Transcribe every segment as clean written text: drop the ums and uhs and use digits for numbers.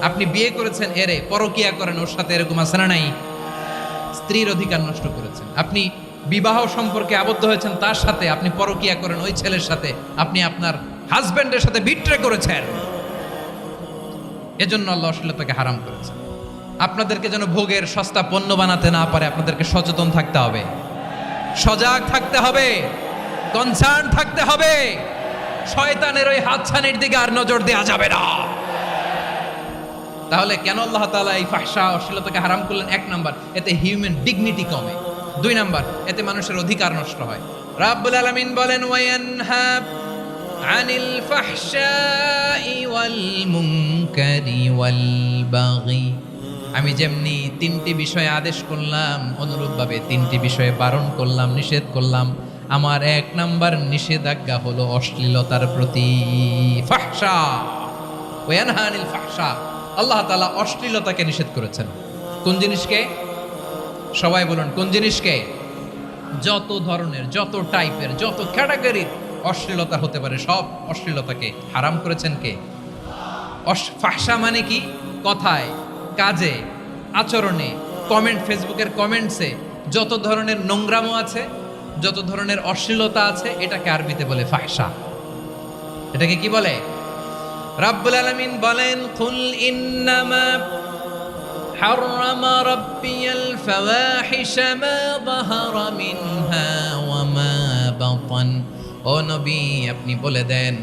আপনি বিয়ে করেছেন এরে, পরকিয়া করেন ওর সাথে, এরকম আছে না নাই? স্ত্রীর অধিকার নষ্ট করেছেন। আপনি বিবাহ সম্পর্কে আবদ্ধ হয়েছেন তার সাথে, আপনি পরকিয়া করেন ওই ছেলের সাথে, আপনি আপনার হাজবেন্ডের সাথে বিট্রে করেছেন। এজন্য আল্লাহ অশ্লীলতাকে হারাম করেছেন। আপনাদেরকে যেন ভোগের সস্তা পণ্য বানাতে না পারে, আপনাদেরকে সচেতন থাকতে হবে, সজাগ থাকতে হবে, কনসার্ন থাকতে হবে। শয়তানের ওই হাতছানির দিকে আর নজর দেওয়া যাবে না। তাহলে কেন আল্লাহ তাআলা এই ফাহশা অশ্লীলতাকে হারাম করলেন? এক নাম্বার, এতে হিউম্যান ডিগনিটি কমে। দুই নাম্বার, এতে মানুষের অধিকার নষ্ট হয়। রাব্বুল আলামিন বলেন, ওয়ায়ানহা আনিল ফাহশাই ওয়াল মুনকারি ওয়াল বাগি। আমি যেমনি তিনটি বিষয়ে আদেশ করলাম, অনুরূপভাবে তিনটি বিষয়ে বারণ করলাম, নিষেধ করলাম। আমার এক নাম্বার নিষেধাজ্ঞা হলো অশ্লীলতার প্রতি। ফাহশা, ওয়ায়ানহা আনিল ফাহশা, আল্লাহ তাআলা অশ্লীলতাকে নিষেধ করেছেন। কোন জিনিসকে? সবাই বলুন, কোন জিনিসকে? যত ধরনের, যত টাইপের, যত ক্যাটাগরির অশ্লীলতা হতে পারে সব অশ্লীলতাকে হারাম করেছেন কে? ফাহশা মানে কি? কথায়, কাজে, আচরণে, কমেন্ট, ফেসবুকের কমেন্টসে যত ধরনের নোংরামো আছে, যত ধরনের অশ্লীলতা আছে, এটাকে আরবিতে বলে ফাহশা। এটাকে কি বলে? রাব্বুল আলামিন বলেন, কুল ইন্নামা হাররামা রাব্বিয়াল ফাওয়াহিশা মা যাহারা মিনহা ওয়া মা বাতান। ও নবী, আপনি বলে দেন,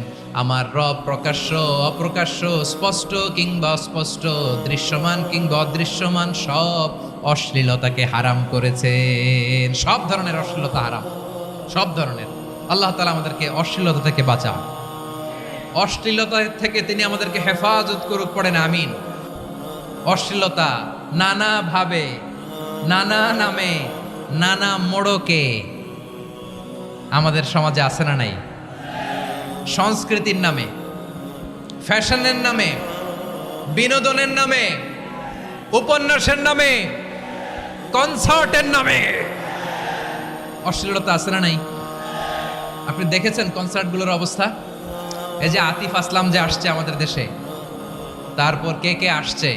আমার রব প্রকাশ্য, অপ্রকাশ্য, স্পষ্ট কিংবা অস্পষ্ট, দৃশ্যমান কিংবা অদৃশ্যমান সব অশ্লীলতাকে হারাম করেছেন। সব ধরনের অশ্লীলতা হারাম, সব ধরনের। আল্লাহ তাআলা আমাদেরকে অশ্লীলতা থেকে বাঁচান, অশ্লীলতা থেকে তিনি আমাদেরকে হেফাজত করুক, পড়েন আমিন। অশ্লীলতা নানাভাবে, নানা নামে, নানা মোড়কে আমাদের সমাজে আছে না নাই? সংস্কৃতির নামে, ফ্যাশনের নামে, বিনোদনের নামে, উপন্যাসের নামে, কনসার্টের নামে অশ্লীলতা আছে না নাই? আপনি দেখেছেন কনসার্টগুলোর অবস্থা? এই যে আতিফ আসলাম যে আসছে আমাদের দেশে, তারপর কে কে আসছে,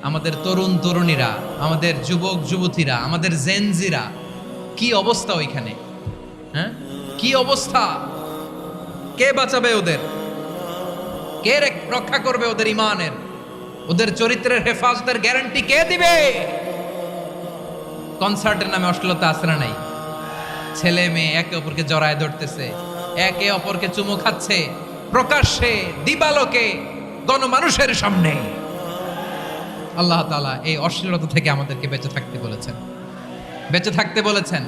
আমাদের তরুণ তরুণীরা, আমাদের যুবক যুবতীরা, আমাদের জেনজিরা, কি অবস্থা ওইখানে? হ্যাঁ, কি অবস্থা? কে বাঁচাবে ওদের? কে রক্ষা করবে ওদের ইমানের, ওদের চরিত্রের হেফাজতের গ্যারান্টি কে দিবে? কনসার্টের নামে অশ্লীলতা আছে না নাই? ছেলে মেয়ে একে অপরকে জড়ায় ধরতেছে, একে অপরকে চুমু খাচ্ছে, প্রকাশ্যে, দিবালোকে, গণমানুষের সামনে। আল্লাহ তাআলা এই অশ্লীলতা থেকে আমাদেরকে বেঁচে থাকতে বলেছেন, বেঁচে থাকতে বলেছেন।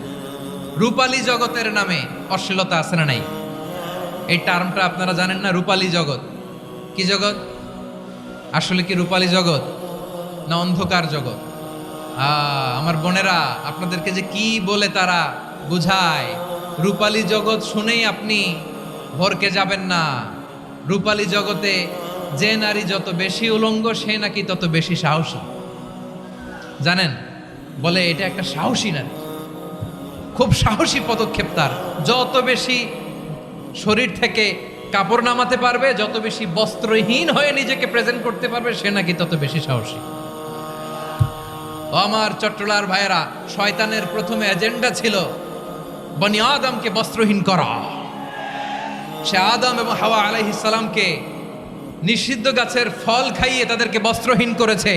রূপালী জগতের নামে অশ্লীলতা আছে না নাই? এই টার্মটা আপনারা জানেন না? রূপালী জগৎ কি জগৎ? আসলে কি রূপালী জগৎ না অন্ধকার জগৎ? আমার বোনেরা, আপনাদেরকে যে কি বলে তারা বুঝায়, রূপালী জগৎ শুনেই আপনি ভরকে যাবেন না। রূপালী জগতে যে নারী যত বেশি উলঙ্গ, সে নাকি তত বেশি সাহসী। জানেন, বলে এটা একটা সাহসী নারী, খুব সাহসী পদক্ষেপ তার। যত বেশি শরীর থেকে কাপড় নামাতে পারবে, যত বেশি বস্ত্রহীন হয়ে নিজেকে প্রেজেন্ট করতে পারবে, সে নাকি তত বেশি সাহসী। আমার চট্টলার ভাইয়েরা, শয়তানের প্রথমে এজেন্ডা ছিল বনি আদমকে বস্ত্রহীন করা। সে আদম এবং হাওয়া আলাইহিস সালামকে নিষিদ্ধ গাছের ফল খাইয়ে তাদেরকে বস্ত্রহীন করেছে।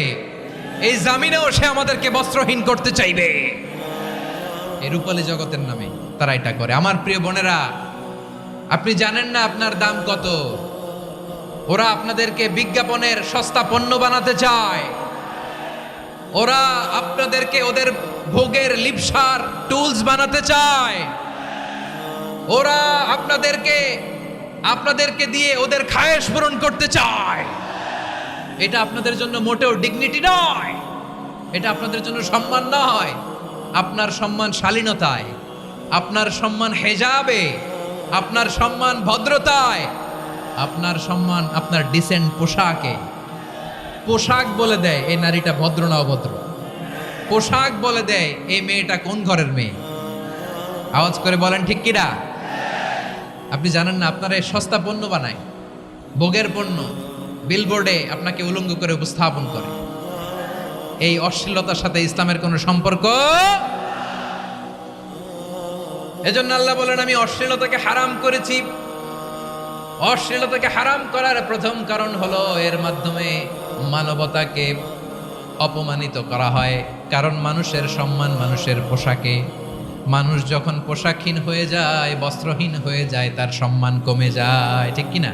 এই জামিনেও সে আমাদেরকে বস্ত্রহীন করতে চাইবে। এই রূপালী জগতের নামে তারা এটা করে। আমার প্রিয় বোনেরা, আপনি জানেন না আপনার দাম কত। ওরা আপনাদেরকে বিজ্ঞাপনের সস্তা পণ্য বানাতে চায়। ওরা আপনাদেরকে ওদের ভোগের লিপসার টুলস বানাতে চায়। ওরা আপনাদেরকে দিয়ে ওদের খায়েশ পূরণ করতে চায়। এটা আপনাদের জন্য মোটেও ডিগনিটি নয়, এটা আপনাদের জন্য সম্মান নয়। আপনার সম্মান শালীনতায়, আপনার সম্মান হেজাবে, আপনার সম্মান ভদ্রতায়, আপনার সম্মান আপনার ডিসেন্ট পোশাকে। পোশাক বলে দেয় এই নারীটা ভদ্র না অভদ্র। পোশাক বলে দেয় এই মেয়েটা কোন ঘরের মেয়ে। আওয়াজ করে বলেন ঠিক কিনা? আপনি জানেন না, আপনারা এই সস্তা পণ্য বানায়, ভোগের পণ্য, বিলবোর্ডে আপনাকে উলঙ্গ করে উপস্থাপন করে। এই অশ্লীলতার সাথে ইসলামের কোনো সম্পর্ক। এজন্য আল্লাহ বলেন, আমি অশ্লীলতাকে হারাম করেছি। অশ্লীলতাকে হারাম করার প্রথম কারণ হলো এর মাধ্যমে মানবতাকে অপমানিত করা হয়। কারণ মানুষের সম্মান মানুষের পোশাকে। মানুষ যখন পোশাকহীন হয়ে যায়, বস্ত্রহীন হয়ে যায়, তার সম্মান কমে যায়, ঠিক কিনা?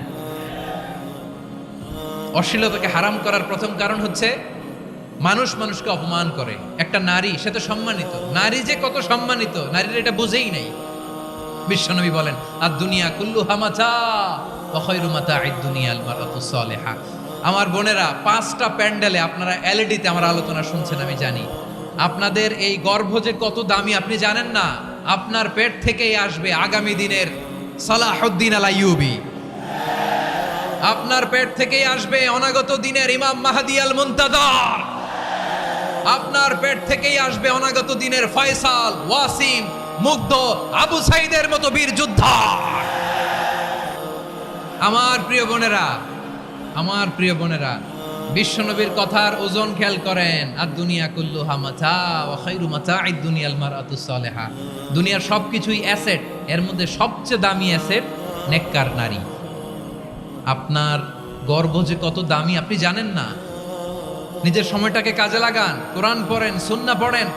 অশ্লীলতাকে হারাম করার প্রথম কারণ হচ্ছে মানুষ মানুষকে অপমান করে। একটা নারী, সে তো সম্মানিত, নারী যে কত সম্মানিত নারীর এটা বুঝেই নাই। বিশ্বনবী বলেন, আর দুনিয়া কুল্লুহা মাতা ওয়া খায়রু মাতা'আদ দুনিয়া আল মারআতুস সালিহা। আমার বোনেরা, 5টা প্যান্ডেলে আপনারা এলইডিতে আমার আলোচনা শুনছেন, আমি জানি। আপনাদের এই গর্ভ যে কত দামি আপনি জানেন না। আপনার পেট থেকেই আসবে আগামী দিনের সালাহুদ্দিন আল আইয়ুবী। আপনার পেট থেকেই আসবে অনাগত দিনের ইমাম মাহদী আল মুনতাজার। আপনার পেট থেকেই আসবে অনাগত দিনের ফয়সাল, ওয়াসিম, মুগ্ধ, আবু সাইদের মতো বীর যোদ্ধা। আমার প্রিয় বোনেরা, আমার প্রিয় বোনেরা, বিশ্বনবীর কথার ওজন খেয়াল করেন। আর দুনিয়া কুল্লুহা মাতা ওয়া খায়রু মাতা'আদ দুনিয়া আল মারআতুস সালিহা। দুনিয়ার সবকিছুই অ্যাসেট, এর মধ্যে সবচেয়ে দামি অ্যাসেট নেককার নারী। আপনার গর্ভ যে কত দামি আপনি জানেন না। নিজের সময়টাকে কাজে লাগান, কোরআন পড়েন, সুন্নাহ পড়েন।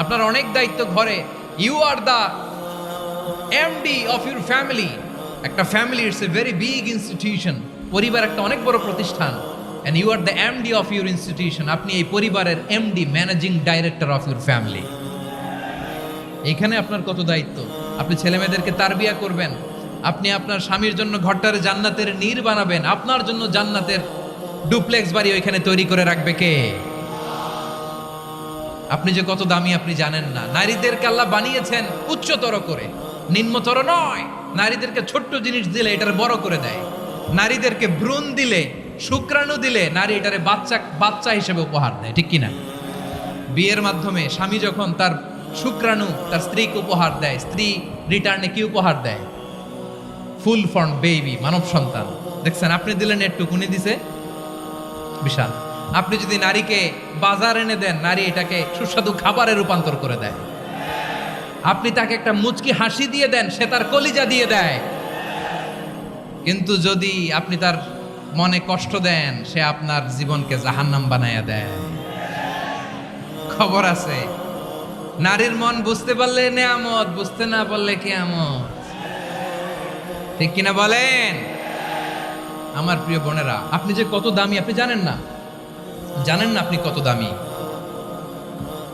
আপনার অনেক দায়িত্ব ঘরে। You are the MD of your family. একটা family it's a very big institution. পরিবার একটা অনেক বড় প্রতিষ্ঠান। And you are the MD of your institution. আপনি এই পরিবারের MD, managing director of your family. এখানে আপনার কত দায়িত্ব। আপনি ছেলেমেয়েদেরকে তারবিয়া করবেন। আপনি আপনার স্বামীর জন্য ঘরটারে জান্নাতের নীর বানাবেন। আপনার জন্য জান্নাতের ডুপ্লেক্স বাড়ি ওইখানে তৈরি করে রাখবে কে? আপনি যে কত দামি আপনি জানেন না। নারীদেরকে আল্লাহ বানিয়েছেন উচ্চতর করে, নিম্নতর নয়। নারীদেরকে ছোট্ট জিনিস দিলে এটার বড় করে দেয়। নারীদেরকে ভ্রূণ দিলে, শুক্রাণু দিলে নারী এটারে বাচ্চা হিসেবে উপহার দেয়, ঠিক কিনা? বিয়ের মাধ্যমে স্বামী যখন তার শুক্রাণু তার স্ত্রীকে উপহার দেয়, স্ত্রী রিটার্নে কি উপহার দেয়? ফুল ফর্ম বেবি, মানব সন্তান। দেখছেন, আপনি দিলেন একটুকুনি, দিছে বিশাল। আপনি যদি নারীকে বাজার এনে দেন, নারী এটাকে সুস্বাদু খাবারে রূপান্তর করে দেয়। আপনি তাকে একটা মুচকি হাসি দিয়ে দেন, সে তার কলিজা দিয়ে দেয়। কিন্তু যদি আপনি তার মনে কষ্ট দেন, সে আপনার জীবনকে জাহান্নাম বানায়া দেয়। খবর আছে, নারীর মন বুঝতে পারলে নেয়ামত, বুঝতে না পারলে কিয়ামত, ঠিক কিনা বলেন? আমার প্রিয় বোনেরা, আপনি যে কত দামি আপনি জানেন না। জানেন না আপনি কত দামি,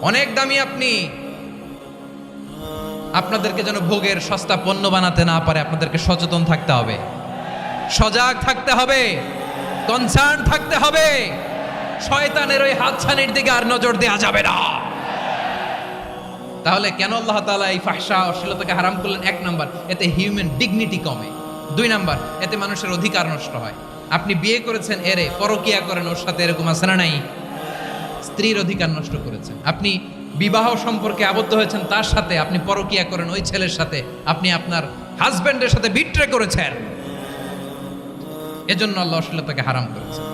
অনেক দামি আপনি। আপনাদেরকে যেন ভোগের সস্তা পণ্য বানাতে না পারে, আপনাদেরকে সচেতন থাকতে হবে, সজাগ থাকতে হবে, কনসার্ন থাকতে হবে। শয়তানের ওই হাতছানির দিকে আর নজর দেওয়া যাবে না। তাহলে কেন আল্লাহ তাআলা এই ফাহশা, অশ্লীলতাকে হারাম করলেন? 1 নাম্বার, এতে হিউম্যান ডিগনিটি কমে। 2 নাম্বার, এতে মানুষের অধিকার নষ্ট হয়। আপনি বিয়ে করেছেন, এরে পরকিয়া করেন, ওর সাথে এরকম আছে না নাই? স্ত্রীর অধিকার নষ্ট করেছেন। আপনি বিবাহ সম্পর্কে আবদ্ধ হয়েছেন তার সাথে, আপনি পরকিয়া করেন ওই ছেলের সাথে, আপনি আপনার হাজবেন্ডের সাথে বিট্রে করেছেন। এজন্য আল্লাহ অশ্লীলতাকে হারাম করেছেন।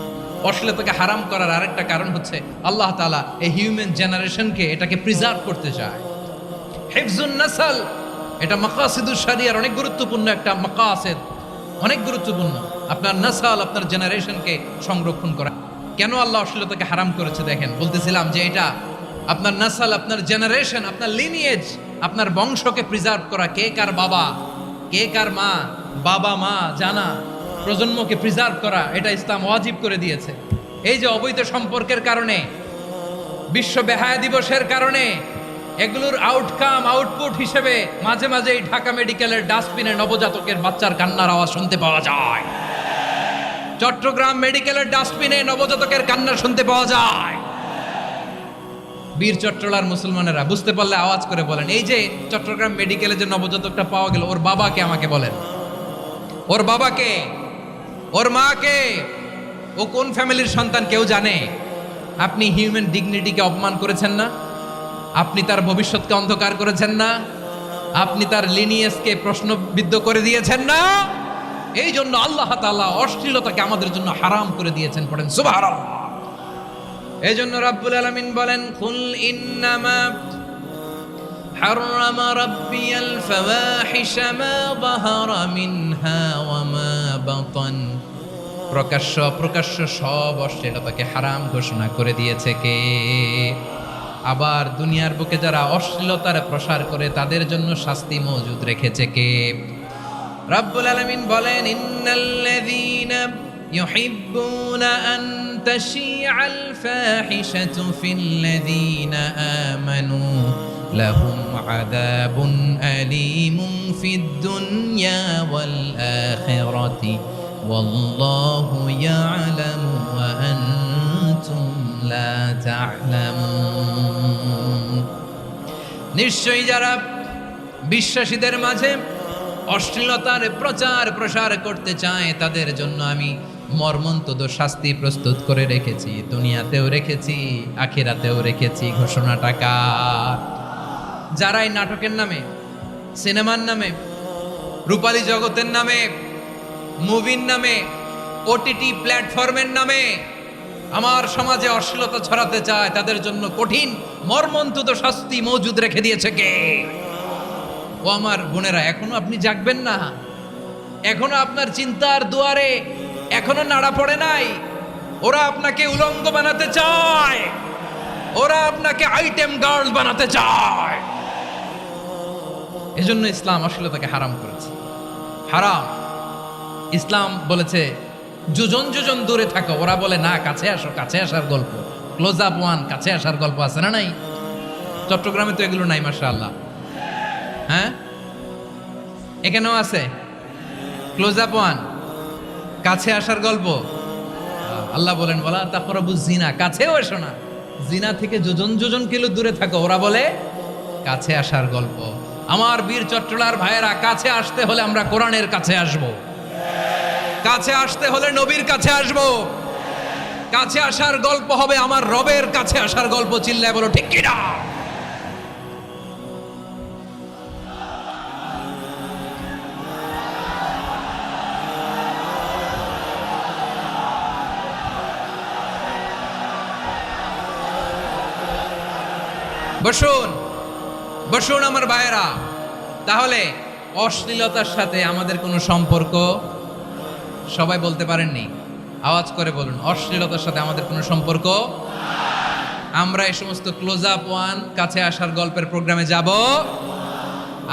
অশ্লীলতাকে হারাম করার আরেকটা কারণ হচ্ছে আল্লাহ তাআলা এই হিউম্যান জেনারেশনকে এটাকে প্রিজার্ভ করতে চায়। হিফজুন নাসল, এটা মাকাসিদুশ শরিয়ার অনেক গুরুত্বপূর্ণ একটা মাকাসিদ, অনেক গুরুত্বপূর্ণ। আপনার নাসল, আপনার জেনারেশনকে সংরক্ষণ করা। কেন আল্লাহ অশ্লীলতাকে হারাম করেছে দেখেন। বলতেছিলাম যে এটা আপনার নাসল, আপনার জেনারেশন, আপনার লিনিয়েজ, আপনার বংশকে প্রিজার্ভ করা। কে কার বাবা, কে কার মা, বাবা মা জানা, প্রজন্মকে প্রিজার্ভ করা, এটা ইসলাম ওয়াজিব করে দিয়েছে। এই যে অবৈধ সম্পর্কের কারণে, বিশ্ব বেহায়া দিবসের কারণে, এগুলোর আউটপুট হিসেবে মাঝে মাঝে এই ঢাকা মেডিকেলের ডাস্টবিনে নবজাতকের বাচ্চার কান্নার আওয়াজ শুনতে পাওয়া যায়। চট্টগ্রাম মেডিকেলের ডাস্টবিনে নবজাতকের কান্না শুনতে পাওয়া যায়। বীর চট্টলার মুসলমানেরা বুঝতে পারলে আওয়াজ করে বলেন, এই যে চট্টগ্রাম মেডিকেলে যে নবজাতকটা পাওয়া গেল, ওর বাবাকে আমাকে বলেন, ওর বাবাকে, ওর মাকে, ও কোন ফ্যামিলির সন্তান কেউ জানে? আপনি হিউম্যান ডিগনিটিকে অপমান করেছেন না? আপনি তার ভবিষ্যৎকে অন্ধকার করেছেন না? আপনি তার লিনিয়েজকে প্রশ্নবিদ্ধ করে দিয়েছেন না? এই জন্য আল্লাহ তাআলা অশ্লীলতাকে আমাদের জন্য হারাম করে দিয়েছেন। পড়েন সুবহানাল্লাহ। এই জন্য রাব্বুল আলামিন বলেন, কুল ইন্নামা حرم ربي الفواحش ما ظهر منها وما بطن। প্রকাশ্য অপ্রকাশ্য সব অশ্লীলতাকে হারাম ঘোষণা করে দিয়েছে কে? আবার দুনিয়ার বুকে যারা অশ্লীলতার প্রসার করে তাদের জন্য শাস্তি মজুদ রেখেছে কে? রাব্বুল আলামিন বলেন, ইন্নাল্লাযীনা ইউহিব্বুনা আন তাশিআল ফাহিশাতু ফিল্লাযীনা আমানু লাহুম আযাবুন আলীমুন ফিদ দুনিয়া ওয়াল আখিরাতি ওয়াল্লাহু ইয়ালামু ওয়া আনতুম লা তা'লামুন। নিশ্চয়ই যারা বিশ্বাসীদের মাঝে অশ্লীলতার প্রচার প্রসার করতে চায় তাদের জন্য আমি মর্মন্তুদ শাস্তি প্রস্তুত করে রেখেছি, দুনিয়াতেও রেখেছি, আখিরাতেও রেখেছি। ঘোষণাটা কার? যারাই নাটকের নামে, সিনেমার নামে, রূপালী জগতের নামে, মুভির নামে, ওটিটি প্ল্যাটফর্মের নামে আমার সমাজে অশ্লীলতা ছড়াতে চায় তাদের জন্য কঠিন মর্মন্তুদ শাস্তি মজুদ রেখে দিয়েছে কে? ও আমার বোনেরা, এখনো আপনি জাগবেন না? এখনো আপনার চিন্তার দুয়ারে এখনো নাড়া পড়ে নাই? ওরা আপনাকে উলঙ্গ বানাতে চায়, ওরা আপনাকে আইটেম গার্ল বানাতে চায়। এজন্য ইসলাম অশ্লীলতাকে হারাম করেছে। হারাম। ইসলাম বলেছে যোজন যোজন দূরে থাকো, ওরা বলে না কাছে আসো, কাছে আসার গল্প, ক্লোজ আপ ওয়ান, কাছে আসার গল্প আছে না নাই? চট্টগ্রামে তো এগুলো নাই মাশাআল্লাহ। হ্যাঁ, এখানেও আছে ক্লোজ আপ ওয়ান, কাছে আসার গল্প। আল্লাহ বলেন ওয়ালা তাকরাবুজ জিনা, কাছেও এসো না, জিনা থেকে যোজন যোজন কিলো দূরে থাকো, ওরা বলে কাছে আসার গল্প। আমার বীর চট্টলার ভাইয়েরা, কাছে আসতে হলে আমরা কোরআনের কাছে আসব, কাছে আসতে হলে নবীর কাছে আসব, কাছে আসার গল্প হবে আমার রবের কাছে আসার গল্প। চিল্লায় বলো ঠিক কিনা? বসুন বসুন আমার ভাইয়েরা। তাহলে অশ্লীলতার সাথে আমাদের কোনো সম্পর্ক? সবাই বলতে পারেননি, আওয়াজ করে বলুন, অশ্লীলতার সাথে আমাদের কোনো সম্পর্ক? আমরা এই সমস্ত ক্লোজ আপ ওয়ান, কাছে আসার গল্পের প্রোগ্রামে যাব?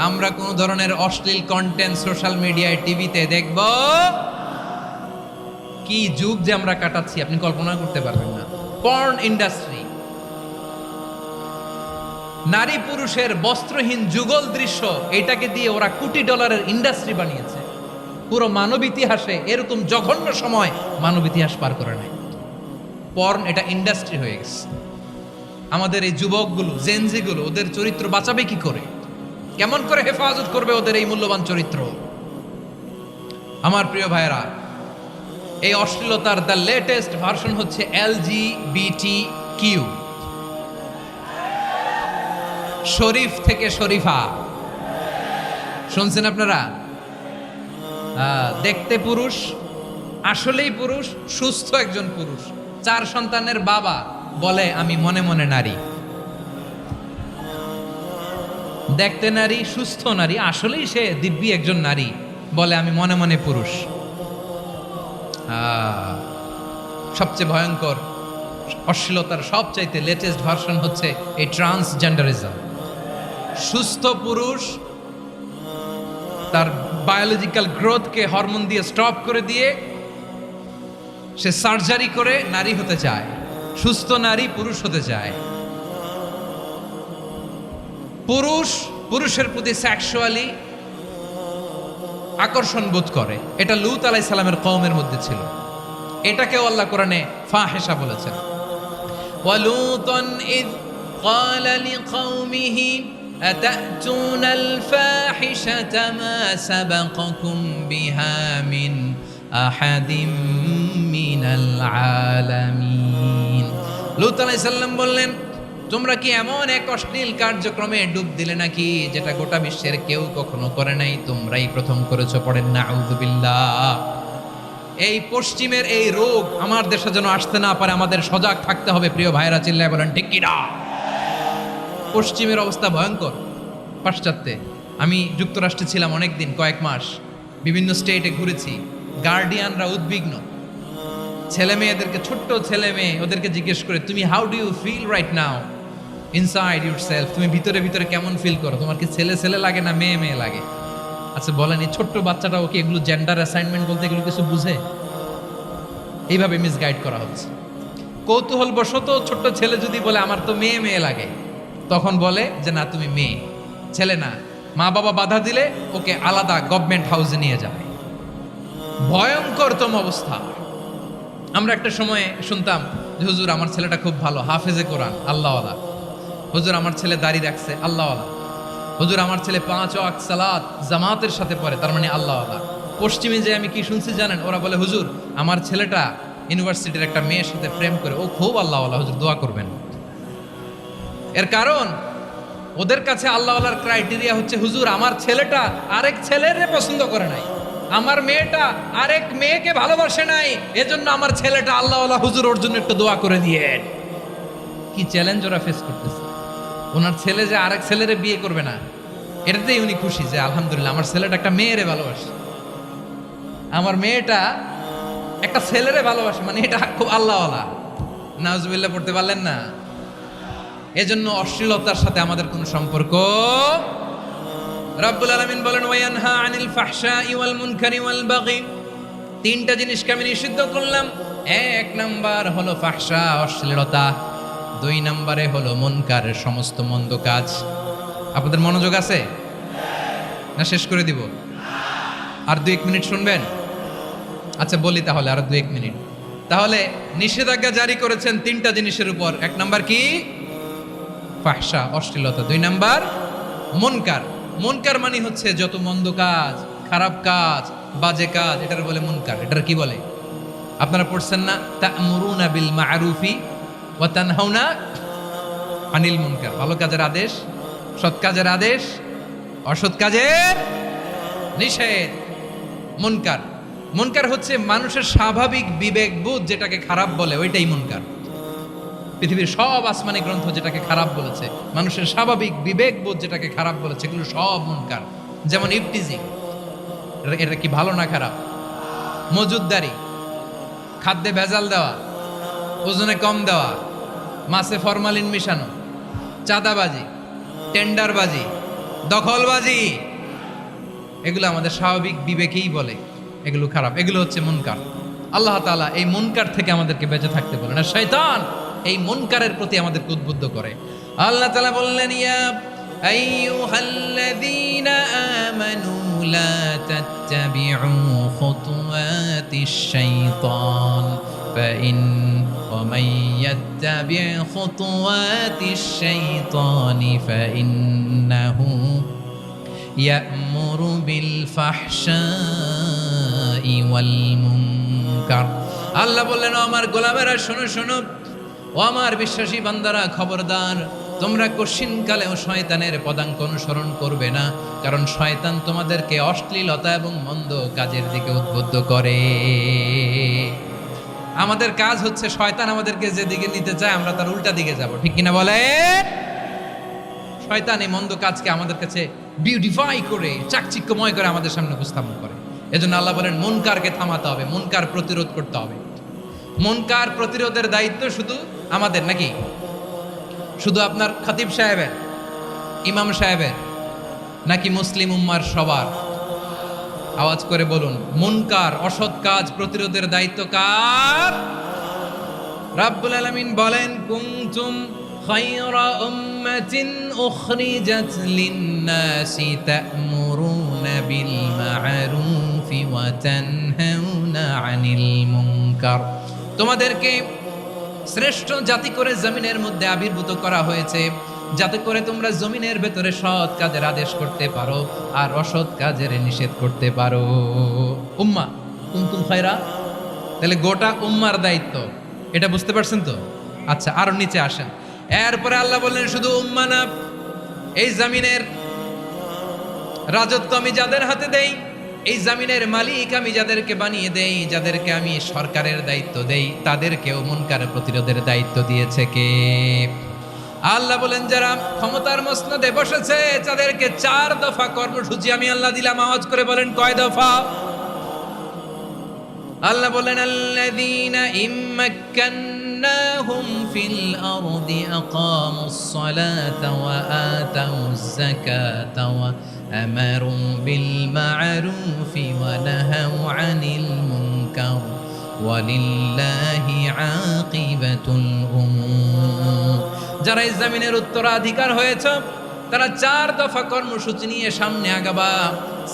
আমরা কোনো ধরনের অশ্লীল কন্টেন্ট সোশ্যাল মিডিয়ায়, টিভিতে দেখব? কি যুগ যে আমরা কাটাচ্ছি আপনি কল্পনা করতে পারবেন না। পর্ন ইন্ডাস্ট্রি, নারী পুরুষের বস্ত্রহীন যুগল দৃশ্য, এটাকে দিয়ে ওরা কোটি ডলারের ইন্ডাস্ট্রি বানিয়েছে। পুরো মানব ইতিহাসে এরকম জঘন্য সময় মানব ইতিহাস পার করে নাই। পর্ন এটা ইন্ডাস্ট্রি হয়ে গেছে। আমাদের এই যুবকগুলো, জেনজিগুলো, ওদের চরিত্র বাঁচাবে কি করে? কেমন করে হেফাজত করবে ওদের এই মূল্যবান চরিত্র? আমার প্রিয় ভাইয়েরা, এই অশ্লীলতার দ্য লেটেস্ট ভার্সন হচ্ছে LGBTQ, শরীফ থেকে শরীফা। শুনছেন আপনারা? দেখতে পুরুষ, আসলেই পুরুষ, সুস্থ একজন পুরুষ, 4 সন্তানের বাবা, বলে আমি মনে মনে নারী। দেখতে নারী, সুস্থ নারী, আসলেই সে দিব্যি একজন নারী, বলে আমি মনে মনে পুরুষ। সবচেয়ে ভয়ঙ্কর অশ্লীলতার সবচাইতে লেটেস্ট ভার্সন হচ্ছে এই ট্রান্সজেন্ডারিজম। সুস্থ পুরুষ তার বায়োলজিক্যাল গ্রোথকে হরমোন দিয়ে স্টপ করে দিয়ে সে সার্জারি করে নারী হতে চায়, সুস্থ নারী পুরুষ হতে চায়। পুরুষ পুরুষের প্রতি সেক্সুয়ালি আকর্ষণ বোধ করে। এটা লূত আলাইহিস সালামের কওমের মধ্যে ছিল। এটাকেও আল্লাহ কোরআনে ফাহিশা বলেছেন। ওয়ালুতান ইয ক্বালা লিকাওমিহি আতাতুনাল ফাহিশাতা মা সাবাকাকুম বিহা মিন আহাদিম মিনাল আলামিন। লূত আলাইহিস সালাম বললেন, তোমরা কি এমন এক অশ্লীল কার্যক্রমে ডুব দিলে নাকি যেটা গোটা বিশ্বের কেউ কখনো করে নাই, তোমরাই প্রথম করেছো? পড়েন নাউযুবিল্লাহ। এই পশ্চিমের এই রোগ আমার দেশে যেন আসতে না পারে, আমাদের সজাগ থাকতে হবে। প্রিয় ভাইরা, চিল্লায় বলেন ঠিক কি না? পশ্চিমের অবস্থা ভয়ঙ্কর। পাশ্চাত্যে আমি যুক্তরাষ্ট্রে ছিলাম অনেকদিন, কয়েক মাস, বিভিন্ন স্টেটে ঘুরেছি। গার্ডিয়ানরা উদ্বিগ্ন, ছেলে মেয়েদেরকে, ছোট্ট ছেলে মেয়ে, ওদেরকে জিজ্ঞেস করে, তুমি how do you feel right now inside yourself? তুমি ভিতরে ভিতরে কেমন ফিল করো? তোমার কি ছেলে ছেলে লাগে না মেয়ে মেয়ে লাগে? আচ্ছা বলেন, এই ছোট্ট বাচ্চাটা ওকে এগুলো জেন্ডার অ্যাসাইনমেন্ট বলতে এগুলো কিছু বুঝে? এইভাবে মিসগাইড করা হচ্ছে। কৌতূহল বশত ছোট্ট ছেলে যদি বলে আমার তো মেয়ে মেয়ে লাগে, তখন বলে যে না তুমি মেয়ে, ছেলে না। মা বাবা বাধা দিলে ওকে আলাদা গভর্নমেন্ট হাউসে নিয়ে যায়। ভয়ঙ্করতম অবস্থা। আমরা একটা সময়ে শুনতাম যে হুজুর আমার ছেলেটা খুব ভালো, হাফেজে কোরআন, আল্লাহওয়ালা। হুজুর আমার ছেলে দাড়ি রাখছে, আল্লাহওয়ালা। হুজুর আমার ছেলে 5 ওয়াক্ত সালাত জামাতের সাথে পড়ে, তার মানে আল্লাহওয়ালা। পশ্চিমে যে আমি কি শুনছি জানেন? ওরা বলে হুজুর আমার ছেলেটা ইউনিভার্সিটির একটা মেয়ের সাথে প্রেম করে, ও খুব আল্লাহওয়ালা, হুজুর দোয়া করবেন। এর কারণ ওদের কাছে আল্লাহওয়ালার ক্রাইটেরিয়া হচ্ছে হুজুর আমার ছেলেটা আরেক ছেলের পছন্দ করে নাই, আমার মেয়েটা আরেক মেয়েকে ভালোবাসে নাই, এজন্য আমার ছেলেটা আল্লাহওয়ালা, হুজুর ওর জন্য একটু দোয়া করে দিয়ে। কি চ্যালেঞ্জ ওরা ফেস করতেছে। ওনার ছেলে যে আরেক ছেলেরে বিয়ে করবে না, এটাতেই উনি খুশি যে আলহামদুলিল্লাহ আমার ছেলেটা একটা মেয়েরে ভালোবাসে, আমার মেয়েটা একটা ছেলেরে ভালোবাসে, মানে এটা খুব আল্লাহওয়ালা। নাউজুবিল্লাহ পড়তে পারলেন না? এজন্য অশ্লীলতার সাথে আমাদের কোনো সম্পর্ক। রাব্বুল আলামিন বলেন ওয়ায়ানহা আনিল ফাহশাই ওয়াল মুনকারি ওয়াল বাগি। তিনটা জিনিসকে আমি নিষিদ্ধ করলাম। এক নাম্বার হলো ফাহশা, অশ্লীলতা। 2 নম্বরে হলো মুনকার, সমস্ত মন্দ কাজ। আপনাদের মনোযোগ আছে না? শেষ করে দিব? আর 2-1 মিনিট শুনবেন? আচ্ছা বলি তাহলে, আর 2-1 মিনিট। তাহলে নিষেধাজ্ঞা জারি করেছেন 3টা জিনিসের উপর। 1 নাম্বার কি? ফাহশা, অশ্লীলতা। 2 নাম্বার মুনকার। মুনকার মানে হচ্ছে যত মন্দ কাজ, খারাপ কাজ, বাজে কাজ, এটার বলে মুনকার। এটার কি বলে? আপনারা পড়ছেন না? তা'মুরুনা বিল মা'রুফি ওয়া তানহাউনা আনিল মুনকার। ভালো কাজের আদেশ, সৎ কাজের আদেশ, অসৎ কাজের নিষেধ। মুনকার, মুনকার হচ্ছে মানুষের স্বাভাবিক বিবেকবোধ যেটাকে খারাপ বলে, ওইটাই মুনকার। পৃথিবীর সব আসমানি গ্রন্থ যেটাকে খারাপ বলেছে, মানুষের স্বাভাবিক বিবেকবোধ যেটাকে খারাপ বলেছে, এগুলো সব মুনকার। যেমন ইফটিজিং, এটা কি ভালো না খারাপ? মজুদদারি, খাদ্যে ভেজাল দেওয়া, ওজনে কম দেওয়া, মাছে ফরমালিন মিশানো, চাঁদাবাজি, টেন্ডারবাজি, দখলবাজি, এগুলো আমাদের স্বাভাবিক বিবেকেই বলে এগুলো খারাপ, এগুলো হচ্ছে মুনকার। আল্লাহ তাআলা এই মুনকার থেকে আমাদেরকে বেঁচে থাকতে বলেন, আর শয়তান এই মুনকারের প্রতি আমাদেরকে উদ্বুদ্ধ করে। আল্লাহ তাআলা বললেন ইয়া আইয়ুহাল্লাযীনা আমানু লা তাত্তাবিউ খুতুওয়াতিশ শাইতান ফাইন ওয়া মান ইয়াত্তাবি' খুতুওয়াতিশ শাইতানি ফাইন্নাহু ইয়া'মুরু বিল ফাহশাই ওয়াল মুনকার। আল্লাহ বললেন আমার গোলামেরা শোনো শোনো, ও আমার বিশ্বাসী বান্দারা খবরদার, তোমরা কশিনকালেও শয়তানের পদাঙ্ক অনুসরণ করবে না, কারণ শয়তান তোমাদেরকে অশ্লীলতা এবং মন্দ কাজের দিকে উদ্বুদ্ধ করে। আমাদের কাজ হচ্ছে শয়তান আমাদেরকে যেদিকে নিতে চায় আমরা তার উল্টা দিকে যাব, ঠিক কিনা বলে? শয়তান এই মন্দ কাজকে আমাদের কাছে বিউটিফাই করে, চাকচিক্যময় করে আমাদের সামনে উপস্থাপন করে। এজন্য আল্লাহ বলেন মুনকারকে থামাতে হবে, মুনকার প্রতিরোধ করতে হবে। মুনকার প্রতিরোধের দায়িত্ব শুধু আমাদের নাকি? শুধু আপনার খতিব সাহেবের, ইমাম সাহেবের, নাকি মুসলিম উম্মার সবার? আওয়াজ করে বলুন, মুনকার, অসৎ কাজ প্রতিরোধের দায়িত্ব কার? রাব্বুল আলামিন বলেন কুনতুম খায়রা উম্মাতিন উখরিজাত লিন-নাসি তা'মুরুনা বিল মা'রুফি ওয়া তানহাউনা আনিল মুনকার। তোমাদেরকে শ্রেষ্ঠ জাতি করে জমিনের মধ্যে আবির্ভূত করা হয়েছে, যাতে করে তোমরা জমিনের ভেতরে সৎ কাজের আদেশ করতে পারো আর অসৎ কাজের নিষেধ করতে পারো। উম্মাহ কুনতুম খায়রা, তাহলে গোটা উম্মার দায়িত্ব, এটা বুঝতে পারছেন তো? আচ্ছা আরো নিচে আসেন। এরপরে আল্লাহ বললেন শুধু উম্মাহ না, এই জমিনের রাজত্ব আমি যাদের হাতে দেই, এই জমিনের মালিক আমি যাদেরকে বানিয়ে দেই, যাদেরকে আমি সরকারের দায়িত্ব দেই, তাদেরকেও মুনকার প্রতিরোধের দায়িত্ব দিয়েছে কে? আল্লাহ বলেন যারা ক্ষমতার মসনদে বসেছে তাদেরকে 4 দফা কর্মসূচি আমি আল্লাহ দিলাম। আওয়াজ করে বলেন কয় দফা? আল্লাহ বলেন আল্লাযীনা ইম্মাক্কান্নাহুম ফিল আরদি আকামুস সালাতা ওয়া আতাউজ যাকাতা ওয়া আমারু বিল মা'রুফি ওয়া নাহাউ আনিল মুনকার ওয়ালিল্লাহি আকিবাতুল উমুর। যারা এই জমিনের উত্তরাধিকার হয়েছে তারা 4 দফা কর্মসূচি নিয়ে সামনে আগাবা।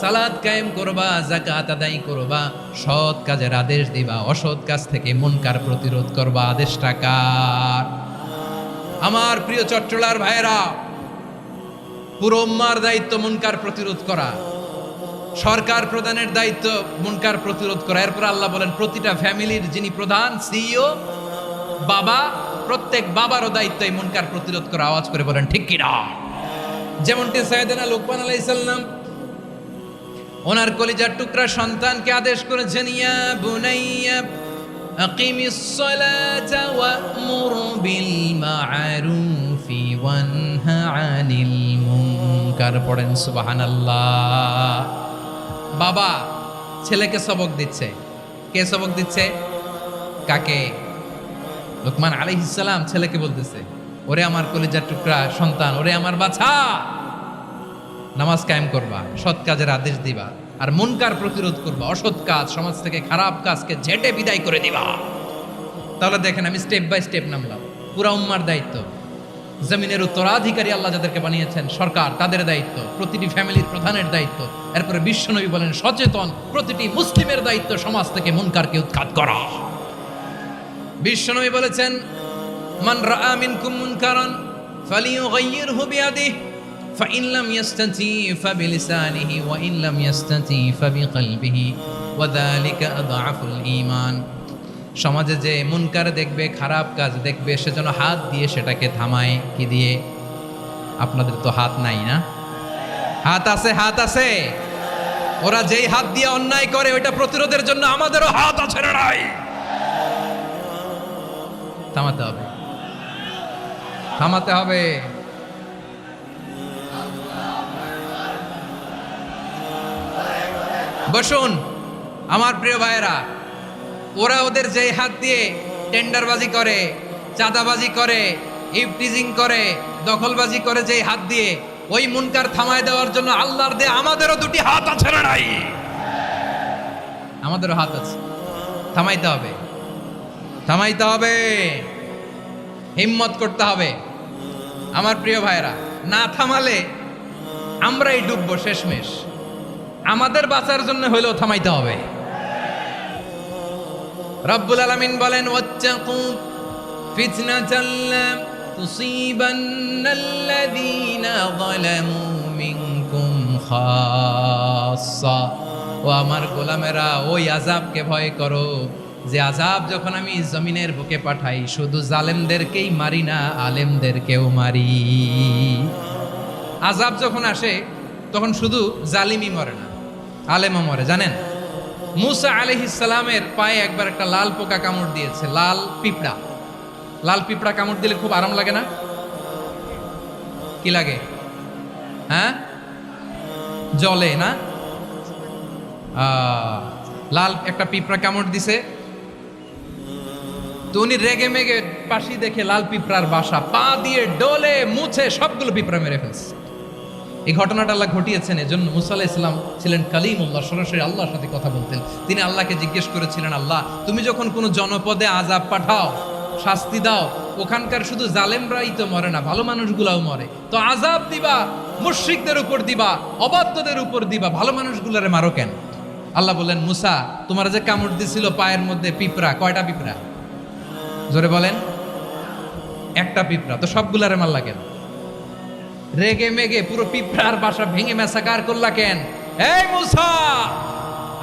সালাত কায়েম করবা, যাকাত আদায় করবা, সৎ কাজের আদেশ দিবা, অসৎ কাজ থেকে মুনকার প্রতিরোধ করবা। আদেশটা কার? আমার প্রিয় চট্টলার ভাইয়েরা, পুরো উম্মার দায়িত্ব মুনকার প্রতিরোধ করা, সরকার প্রধানের দায়িত্ব মুনকার প্রতিরোধ করা। এরপর আল্লাহ বলেন প্রতিটা ফ্যামিলির যিনি প্রধান সিইও বাবা, প্রত্যেক বাবারও দায়িত্ব এই মুনকার প্রতিরোধ করা। আওয়াজ করে বলেন ঠিক কিনা? যেমনটি সাইয়েদনা লুকমান আলাইহিস সালাম ওনার কলিজার টুকরা সন্তানকে আদেশ করেছেন, ইয়া বুনাইয়া আকিমিস সালাতা ওয়া'মুর বিল মা'রুফি ওয়ানহা আনিল মুনকার। পড়েন সুবহানাল্লাহ। বাবা ছেলেকে সবক দিচ্ছে। কে সবক দিচ্ছে? কাকে? লুকমান আলাইহিস সালাম ছেলেকে বলতেছে, ওরে আমার কলিজার টুকরা সন্তান, ওরে আমার বাছা, নামাজ কায়েম করবা, সৎ কাজের আদেশ দিবা, আর মুনকার প্রতিরোধ করবা, অসৎ কাজ, সমাজ থেকে খারাপ কাজকে ঝেঁটে বিদায় করে দিবা। তাহলে দেখেন আমি স্টেপ বাই স্টেপ নামলাম। পুরা উম্মার দায়িত্ব, জমিনের উত্তরাধিকারী আল্লাহ যাদেরকে বানিয়েছেন সরকার, তাদের দায়িত্ব, প্রতিটি ফ্যামিলির প্রধানের দায়িত্ব। এরপরে বিশ্বনবী বলেন সচেতন প্রতিটি মুসলিমের দায়িত্ব সমাজ থেকে মুনকারকে উৎখাত করা। বিশ্বনবী বলেছেন মান রাআ মিনকুম মুনকারান ফালিয়ুগাইয়িরহু বিয়াদিহি ফাইন লাম ইয়াস্তাতি ফাবিলিসানিহি ওয়া ইন লাম ইয়াস্তাতি ফাবিকলবিহি ওয়া যালিকা আযআফুল ঈমান। সমাজে যে মুনকার দেখবে, খারাপ কাজ দেখবে, সেজন্য হাত দিয়ে সেটাকে থামায়। কি দিয়ে? আপনাদের তো হাত নাই না? হাত আছে, হাত আছে। ওরা যেই হাত দিয়ে অন্যায় করে ওইটা প্রতিরোধের জন্য আমাদেরও হাত আছে না নাই? থামাতে হবে, থামাতে হবে। বসুন আমার প্রিয় ভাইয়েরা, ওরা ওদের যেই হাত দিয়ে টেন্ডারবাজি করে, চাঁদাবাজি করে, ইফটিজিং করে, দখলবাজি করে, যেই হাত দিয়ে, ওই মুনকার থামায় দেওয়ার জন্য আল্লাহর দিয়ে আমাদেরও 2টি হাত আছে না নাই? আমাদেরও হাত আছে। থামাইতে হবে, থামাইতে হবে, হিম্মত করতে হবে। আমার প্রিয় ভাইয়েরা, না থামালে আমরাই ডুববো শেষমেশ। আমাদের বাঁচার জন্য হইলেও থামাইতে হবে। রব্বুল আলামিন বলেন ওয়াত্তাকু ফিতনাতাল লা তুসিবান্নাল্লাযীনা যালামু মিনকুম খাসসা। ও আমার গোলামেরা, ওই আযাবকে ভয় করো যে আযাব যখন আমি জমিনের বুকে পাঠাই শুধু জালেমদেরকেই মারি না, আলেমদেরকেও মারি। আযাব যখন আসে তখন শুধু জালিমই মরে না, আলেমও মরে। জানেন মুসা আলাইহিস সালামের পায়ে একবার একটা লাল পোকা কামড় দিয়েছে, লাল পিঁপড়া। লাল পিঁপড়া কামড় দিলে খুব আরাম লাগে না? কি লাগে? হ্যাঁ, জলে না? লাল একটা পিঁপড়া কামড় দিছে, তো উনি রেগে মেগে পাশি দেখে লাল পিঁপড়ার বাসা, পা দিয়ে ডলে মুছে সবগুলো পিঁপড়া মেরে ফেলছে। এই ঘটনাটা আল্লাহ ঘটিয়েছেন এজন্য মুসা আলাইহিস সালাম ছিলেন কালিমুল্লাহ, সরাসরি আল্লাহর সাথে কথা বলতেন। তিনি আল্লাহকে জিজ্ঞেস করেছিলেন, আল্লাহ তুমি যখন কোনো জনপদে আযাব পাঠাও, শাস্তি দাও, ওখানকার শুধু জালেমরাই তো মরে না, ভালো মানুষগুলাও মরে, তো আযাব দিবা মুশরিকদের উপর দিবা, অবাধ্যদের উপর দিবা, ভালো মানুষগুলারে মারো কেন? আল্লাহ বললেন, মুসা তোমার যে কামড় দিছিল পায়ের মধ্যে পিঁপড়া, কয়টা পিঁপড়া? জোরে বলেন। একটা পিঁপড়া, তো সবগুলারে মারলা কেন? রেগে মেগে পুরো পিঁপড়ার বাসা ভেঙে ম্যাসাকার করলা কেন? এই মুসা,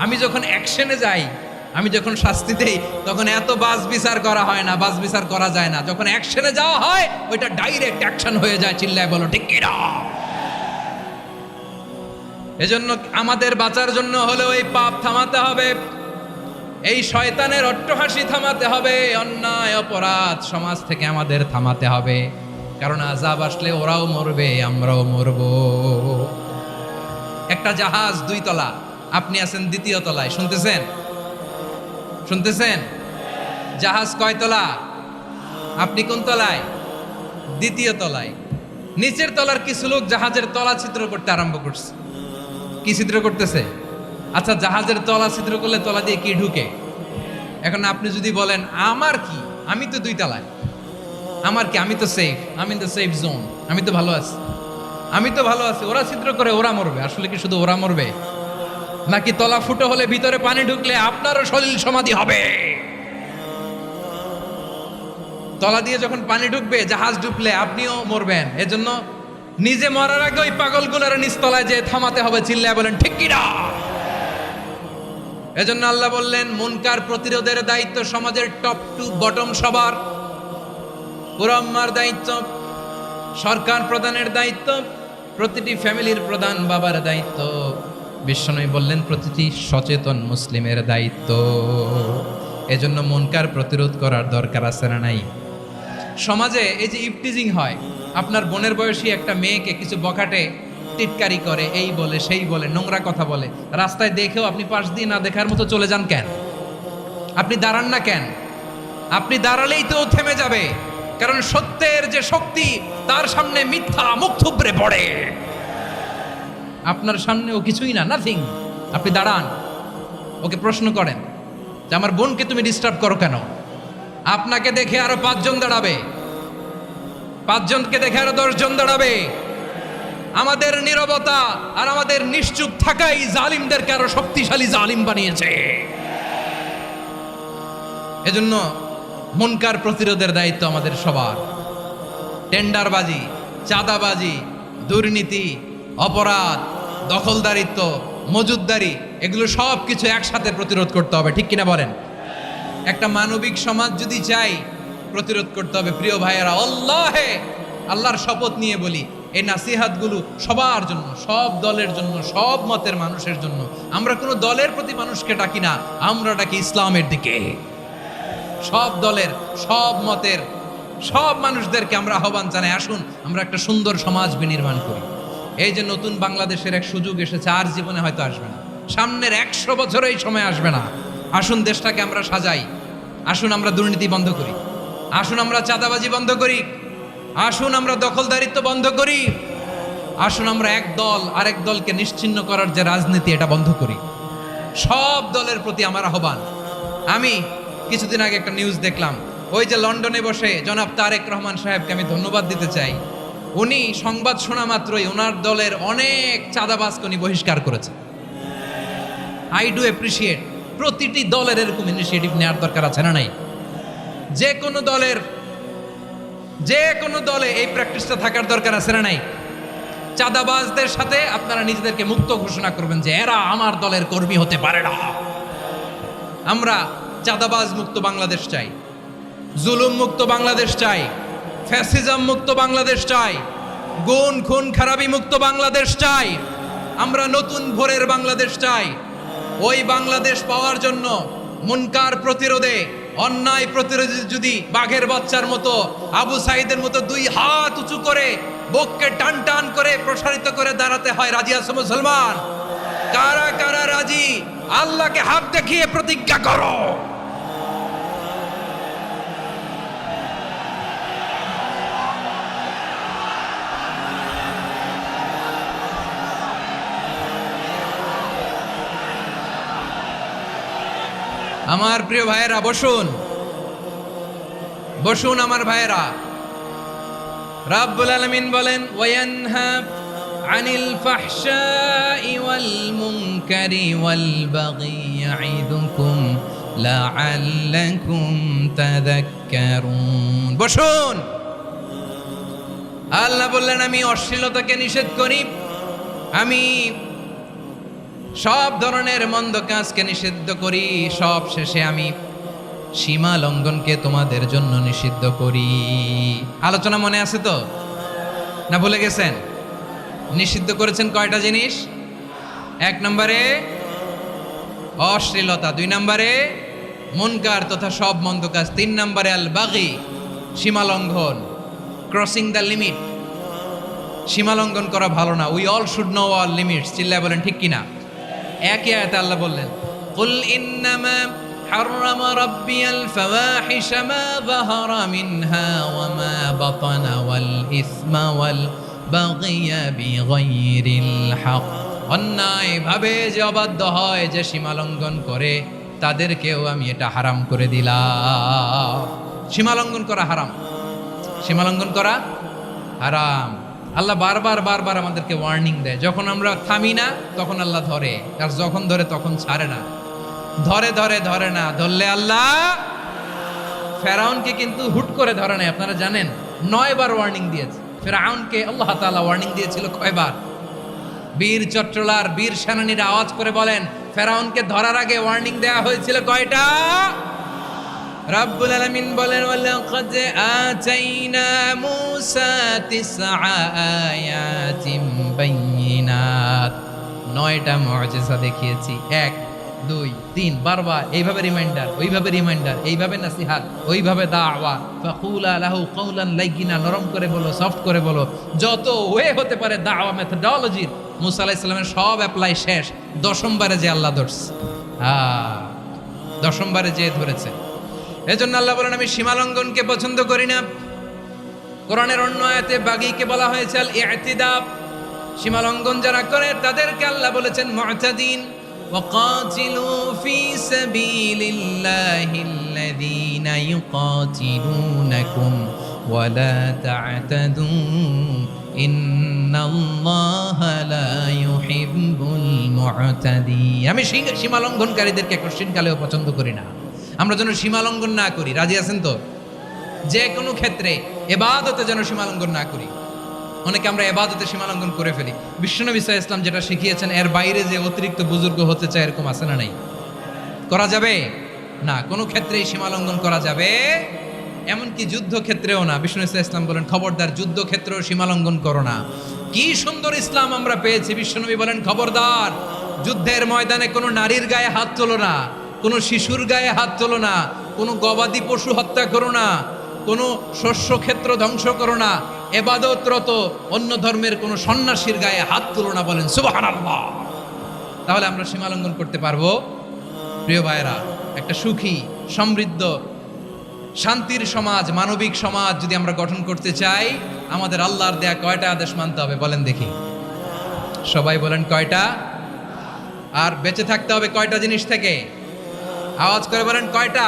আমি যখন অ্যাকশনে যাই আমি যখন শাস্তি দেই তখন এত বাস বিচার করা হয় না, বাস বিচার করা যায় না। যখন অ্যাকশনে যাওয়া হয় ওইটা ডাইরেক্ট অ্যাকশন হয়ে যায়। চিল্লায় বলো ঠিক কি না? এজন্য আমাদের বাঁচার জন্য হলেও এই পাপ থামাতে হবে, এই শয়তানের অট্টহাসি থামাতে হবে, অন্যায় অপরাধ সমাজ থেকে আমাদের থামাতে হবে। কারণ আযাব আসলে ওরাও মরবে, আমরাও মরব। একটা জাহাজ 2 তলা, আপনি আছেন 2য় তলায়। শুনতেছেন? শুনতেছেন? জাহাজ কয় তলা? আপনি কোন তলায়? 2য় তলায়। নিচের তলার কিছু লোক জাহাজের তলা ছিদ্র করতে আরম্ভ করছে। কি ছিদ্র করতেছে? আচ্ছা, জাহাজের তলা ছিদ্র করলে তলা দিয়ে কি ঢুকে? এখন আপনি যদি বলেন আমার কি, আমি তো 2 তলায়, আমার কি, আমি তো সেফ, আমি ইন দ্য সেফ জোন, আমি তো ভালো আছি, আমি তো ভালো আছি, ওরা ছিদ্র করে ওরা মরবে। আসলে কি শুধু ওরা মরবে, নাকি তলা ফুটো হলে ভিতরে পানি ঢুকলে আপনারও সলিল সমাধি হবে? তলা দিয়ে যখন পানি ঢুকবে, জাহাজ ঢুকলে আপনিও মরবেন। এজন্য নিজে মরার আগে ওই পাগলগুলোর নিচতলায় যে থামাতে হবে। চিল্লায় বলেন ঠিক কি না? এজন্য আল্লাহ বললেন মুনকার প্রতিরোধের দায়িত্ব সমাজের টপ টু বটম সবার। পুরো আম্মার দায়িত্ব, সরকার প্রধানের দায়িত্ব, প্রতিটি ফ্যামিলির প্রধান বাবার দায়িত্ব। বিশ্বনবী বললেন প্রতিটি সচেতন মুসলিমের দায়িত্ব। এজন্য মুনকার প্রতিরোধ করার দরকার আছে না নাই? সমাজে এই যে ইফটিজিং হয়, আপনার বোনের বয়সী একটা মেয়েকে কিছু বখাটে টিটকারি করে, এই বলে সেই বলে, নোংরা কথা বলে, রাস্তায় দেখেও আপনি পাশ দিয়ে না দেখার মতো চলে যান কেন? আপনি দাঁড়ান না কেন? আপনি দাঁড়ালেই তো থেমে যাবে। কারণ সত্যের যে শক্তি, তার সামনে মিথ্যা মুখ থুবড়ে পড়ে। আপনার সামনে ও কিছুই না, নাথিং। আপনি দাঁড়ান, ওকে প্রশ্ন করেন যে আমার বোনকে তুমি ডিস্টার্ব করো কেন? আপনাকে দেখে আরো 5 জন দাঁড়াবে, 5 জনকে দেখে আরো 10 জন দাঁড়াবে। আমাদের নীরবতা আর আমাদের নিশ্চুপ থাকাই জালিমদেরকে আরো শক্তিশালী জালিম বানিয়েছে। এজন্য মুনকার প্রতিরোধের দায়িত্ব আমাদের সবার। টেন্ডারবাজি, চাঁদাবাজি, দুর্নীতি, অপরাধ, দখলদারিত্ব, মজুদদারি, এগুলো সব কিছু একসাথে প্রতিরোধ করতে হবে। ঠিক কিনা বলেন? একটা মানবিক সমাজ যদি চাই, প্রতিরোধ করতে হবে। প্রিয় ভাইয়েরা, আল্লাহর শপথ নিয়ে বলি, এই নাসিহাতগুলো সবার জন্য, সব দলের জন্য, সব মতের মানুষের জন্য। আমরা কোনো দলের প্রতি মানুষকে ডাকি না, আমরা ডাকি ইসলামের দিকে। সব দলের, সব মতের, সব মানুষদেরকে আমরা আহ্বান জানাই, আসুন আমরা একটা সুন্দর সমাজ বিনির্মাণ করি। এই যে নতুন বাংলাদেশের এক সুযোগ এসেছে, আর জীবনে হয়তো আসবে না, সামনের 100 বছরে এই সময় আসবে না। আসুন দেশটাকে আমরা সাজাই, আসুন আমরা দুর্নীতি বন্ধ করি, আসুন আমরা চাঁদাবাজি বন্ধ করি, আসুন আমরা দখলদারিত্ব বন্ধ করি, আসুন আমরা এক দল আরেক দলকে নিশ্চিহ্ন করার যে রাজনীতি, এটা বন্ধ করি। সব দলের প্রতি আমার আহ্বান। আমি কিছুদিন আগে একটা নিউজ দেখলাম, ওই যে লন্ডনে বসে জনাব তারেক রহমান সাহেবকে আমি ধন্যবাদ দিতে চাই। উনি সংবাদ শোনা মাত্রই ওনার দলের অনেক চাঁদাবাজকে উনি বহিষ্কার করেছে। I do appreciate. প্রতিটি দলের এরকম ইনিশিয়েটিভ নেওয়ার দরকার আছে না নাই? যে কোনো দলে এই প্র্যাকটিসটা থাকার দরকার আছে না নাই? চাঁদাবাজদের সাথে আপনারা নিজেদেরকে মুক্ত ঘোষণা করবেন যে এরা আমার দলের কর্মী হতে পারে না। আমরা চাঁদাবাজ মুক্ত বাংলাদেশ চাই, জুলুম মুক্ত বাংলাদেশ চাই, ফ্যাসিজম মুক্ত বাংলাদেশ চাই, গুণ খুন খারাপি মুক্ত বাংলাদেশ চাই। আমরা নতুন ভোরের বাংলাদেশ চাই। ওই বাংলাদেশ পাওয়ার জন্য মুনকার প্রতিরোধে, অন্যায় প্রতিরোধে যদি বাঘের বাচ্চার মতো, আবু সাইদের মতো 2 হাত উঁচু করে, বুককে টান টান করে প্রসারিত করে দাঁড়াতে হয়, রাজি আছো মুসলমান? কারা কারা রাজি? আল্লাহকে হাত দেখিয়ে প্রতিজ্ঞা করো। আমার প্রিয় ভাইয়েরা, বসুন বসুন আমার ভাইয়েরা। রাব্বুল আলামিন বলেন, ওয়ায়ানহা আনিল ফাহশাই ওয়াল মুনকারি ওয়াল বাগি ইয়াইদুকুম লাআল্লাকুম তাযাক্কারুন। বসুন। আল্লাহ বললেন, আমি অশ্লীলতাকে নিষেধ করি, আমি সব ধরনের মন্দ কাজকে নিষিদ্ধ করি, সব শেষে আমি সীমা লঙ্ঘনকে তোমাদের জন্য নিষিদ্ধ করি। আলোচনা মনে আছে তো, না ভুলে গেছেন? নিষিদ্ধ করেছেন কয়টা জিনিস? 1 নম্বরে অশ্লীলতা, 2 নম্বরে মুনকার তথা সব মন্দ কাজ, 3 নম্বরে আল বাগি সীমা লঙ্ঘন, ক্রসিং দ্য লিমিট। সীমা লঙ্ঘন করা ভালো না। We all should know our limits. চিল্লায় বলেন ঠিক কিনা? একই আয়াতে আল্লাহ বললেন, কুল ইন্নামা হাররামা রাব্বিয়াল ফাওয়াহিশা মা যাহারা মিনহা ওয়া মা বাতানা ওয়াল ইসমা ওয়াল বাগিয়া বিগাইরিল হক। অন্যায় ভাবে যে অবাধ্য হয়, যে সীমা লঙ্ঘন করে, তাদেরকেও আমি এটা হারাম করে দিলাম। সীমা লঙ্ঘন করা হারাম, সীমা লঙ্ঘন করা হারাম। আল্লাহ বারবার বারবার আমাদেরকে ওয়ার্নিং দেয়। যখন আমরা থামি না তখন আল্লাহ ধরে, আর যখন ধরে তখন ছাড়ে না। ধরে ধরে ধরে না, ধরলে আল্লাহ। ফেরাউনকে কিন্তু হুট করে ধরে নাই, আপনারা জানেন 9 বার ওয়ার্নিং দিয়েছে। ফেরাউনকে আল্লাহ তাআলা ওয়ার্নিং দিয়েছিল কয়বার? বীর চট্টলার বীর সেনানীরা আওয়াজ করে বলেন, ফেরাউনকে ধরার আগে ওয়ার্নিং দেয়া হয়েছিল কয়টা? রাব্বুল আলামিন বলেন, ওয়ালাকাদ আতাইনা মূসা 9 আয়াতিন বাইয়িনাত। 9টা মুআজিজা দেখিয়েছি। 1 2 3 বারবার এইভাবে রিমাইন্ডার, ওইভাবে রিমাইন্ডার, এইভাবে নাসিহাত, ওইভাবে দাওয়া। ফাকুলা লাহু কাওলান লাইয়িনা, নরম করে বলো, সফট করে বলো, যত ওয়ে হতে পারে দাওয়া মেথডোলজির। মূসা আলাইহিস সালামের সব অ্যাপ্লাই শেষ। 10ম বারে যে আল্লাহ ধরছে, 10ম বারে যে ধরেছে। এজন্য আল্লাহ বলেন, আমি সীমা লঙ্ঘনকে পছন্দ করি না। কোরআনের অন্য আয়াতে বাগীকে বলা হয়েছে আল ইতিদা। সীমা লঙ্ঘন যারা করে তাদেরকে আল্লাহ বলেছেন মুতাদিন। ওয়াকাতিলু ফি সাবিলিল্লাহিল্লাযীনা ইউকাতিলুনাকুম ওয়া লা তা'তাদু ইন্নাল্লাহা লা ইউহিব্বুল মুতাদিন। আমি সীমা লঙ্ঘনকারীদেরকে কোশ্চিনকালেও পছন্দ করি না। আমরা যেন সীমা লঙ্ঘন না করি। রাজি আছেন তো? যে কোনো ক্ষেত্রে ইবাদতে যেন সীমা লঙ্ঘন না করি। অনেকে আমরা ইবাদতে সীমা লঙ্ঘন করে ফেলি। বিশ্বনবী সাল্লাল্লাহু আলাইহি ওয়াসাল্লাম যেটা শিখিয়েছেন, এর বাইরে যে অতিরিক্ত বুজুর্গ হতে চায়, এরকম আছে না নাই? করা যাবে না, কোনো ক্ষেত্রেই সীমা লঙ্ঘন করা যাবে, এমনকি যুদ্ধ ক্ষেত্রেও না। বিশ্বনবী সাল্লাল্লাহু আলাইহি ওয়াসাল্লাম বলেন, খবরদার যুদ্ধ ক্ষেত্রেও সীমা লঙ্ঘন করো না। কি সুন্দর ইসলাম আমরা পেয়েছি। বিশ্বনবী বলেন, খবরদার যুদ্ধের ময়দানে কোনো নারীর গায়ে হাত তোলো না, কোনো শিশুর গায়ে হাত তোলো না, কোনো গবাদি পশু হত্যা করো না, কোনো শস্য ক্ষেত্র ধ্বংস করো না, ইবাদতরত অন্য ধর্মের কোনো সন্ন্যাসীর গায়ে হাত তোলো না। বলেন সুবহানাল্লাহ। তাহলে আমরা সীমা লঙ্ঘন করতে পারবো? প্রিয় ভাইরা, একটা সুখী, সমৃদ্ধ, শান্তির সমাজ, মানবিক সমাজ যদি আমরা গঠন করতে চাই, আমাদের আল্লাহর দেয়া কয়টা আদেশ মানতে হবে বলেন দেখি? সবাই বলেন কয়টা? আর বেঁচে থাকতে হবে কয়টা জিনিস থেকে? আওয়াজ করে বলেন কয়টা?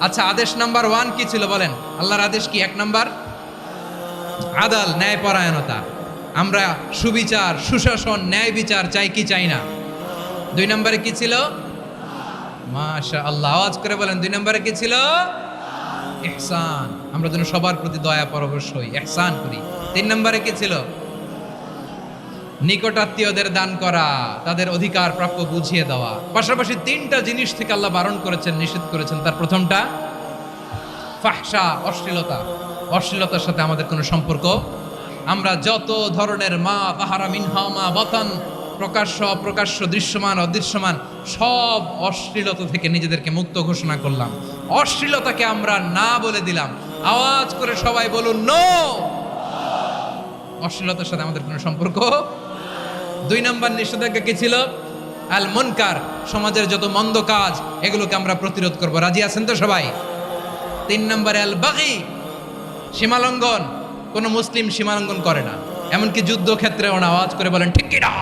আচ্ছা, আদেশ নাম্বার 1 কি ছিল বলেন? আল্লাহর আদেশ কি? 1 নাম্বার আদাল, ন্যায়পরায়ণতা। আমরা সুবিচার, সুশাসন, ন্যায় বিচার চাই কি চাই না? 2 নম্বরে কি ছিল? মাশাআল্লাহ, আওয়াজ করে বলেন 2 নম্বরে কি ছিল? ইহসান। আমরা যেন সবার প্রতি দয়া পরবশ হই, ইহসান করি। 3 নম্বরে কি ছিল? নিকটাত্মীয়দের দান করা, তাদের অধিকার প্রাপ্য বুঝিয়ে দেওয়া। পাশাপাশি 3টা জিনিস থেকে আল্লাহ বারণ করেছেন, নিষেধ করেছেন। তার প্রথমটা ফাহশা, অশ্লীলতা। অশ্লীলতার সাথে আমাদের কোনো সম্পর্ক। আমরা যত ধরনের মা তাহারা মিনহা মা বাতান, প্রকাশ্য অপ্রকাশ্য, দৃশ্যমান অদৃশ্যমান, সব অশ্লীলতা থেকে নিজেদেরকে মুক্ত ঘোষণা করলাম। অশ্লীলতাকে আমরা না বলে দিলাম। আওয়াজ করে সবাই বলুন নো। অশ্লীলতার সাথে আমাদের কোনো সম্পর্ক। 2 নম্বর নিষেধাজ্ঞা কি ছিল? আল মুনকার, সমাজের যত মন্দ কাজ, এগুলোকে আমরা প্রতিরোধ করব। রাজি আছেন তো সবাই? 3 নম্বরে আল বাগি, সীমালঙ্ঘন। কোন মুসলিম সীমালঙ্ঘন করে না, এমনকি যুদ্ধ ক্ষেত্রেও না। আওয়াজ করে বলেন ঠিক কি না?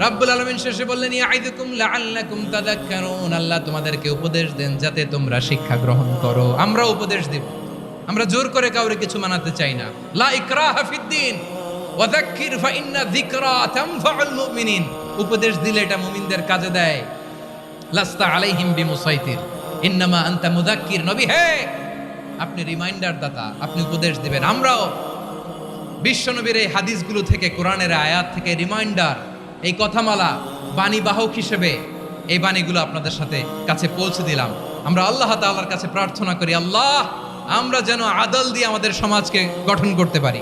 রাব্বুল আলামিন শেষে বললেন, ইয়াইদুকুম লাআল্লাকুম তাযাক্কারুন। আল্লাহ তোমাদেরকে উপদেশ দেন যাতে তোমরা শিক্ষা গ্রহণ করো। আমরা উপদেশ দেব, আমরা জোর করে কাউরে কিছু মানাতে চাই না। লা ইকরাহা ফিদ্দিন ওয়া যাক্কির ফাইন্না যিকরা তানফাউল মুমিনিন। উপদেশ দিলে এটা মুমিনদের কাজে দেয়। লাস্তা আলাইহিম বিমুসাইতির ইন্নামা আনতা মুযাক্কির। নবী হে, আপনি রিমাইন্ডার দাতা, আপনি উপদেশ দিবেন। আমরাও বিশ্বনবীর এই হাদিসগুলো থেকে, কোরআনের আয়াত থেকে রিমাইন্ডার, এই কথামালা বাণী বাহক হিসেবে এই বাণীগুলো আপনাদের সাথে কাছে পৌঁছে দিলাম। আমরা আল্লাহ তাআলার কাছে প্রার্থনা করি, আল্লাহ আমরা যেন আদল দিয়ে আমাদের সমাজকে গঠন করতে পারি।